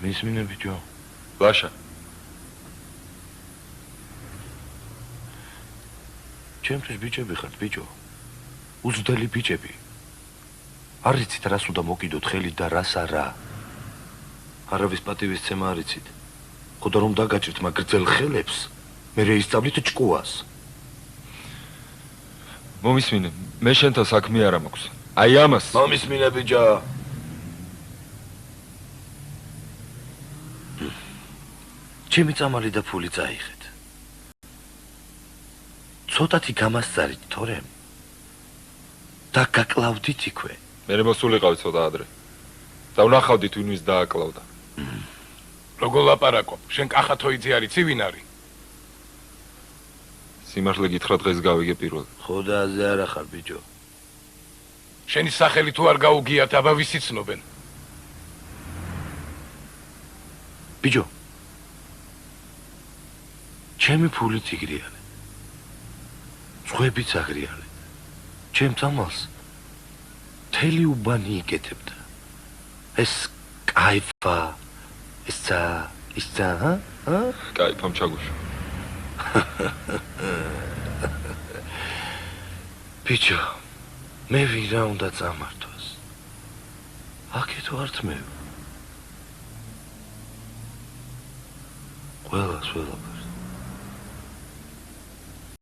მისმინე ბიჭო. ლაშა. ჩემთვის ბიჭები ხართ, ბიჭო. უძველი ბიჭები. არ იცით რას უნდა მოკიდოთ ხელი და რას არა. არავის პატივისცემა არ იცით. ხოდა რომ დაგაჭირთ მაგ გრძელ ხელებს, მე რეისწავლით ჭკუას. მომისმინე, მე შენთან საქმე არ მაქვს. აი ამას. მომისმინე ბიჭო. ჩემი წამალი და ფული წაიღეთ. ცოტათი გამასწარით თორემ. და გაკლავდით იქვე. მე მოსულიყავი ცოტა ადრე. და ვნახავდით ვინ ვის დააკლავდა. როგორ ლაპარაკობ? შენ კახათოიძე არიცი ვინ არის? სიმართლე გითხრა დღეს გავიგე პირველ. ხოდა აზე არა ხარ ბიჭო. შენი სახელი თუ არ გაუგიათ, აბა ვისი ცნობენ? ბიჭო. ჩემი ფულით იგრიანე. სხვებიც აგრიანე. ჩემ წამალს თელი უბანი იკეთებდა. ეს კაიფა, ისცა, ჰა? კაიფამ ჩაგუშვა. ბიჭო, მე ვირა უნდა წამართვას. აქეთო არ თმევ. ყველას.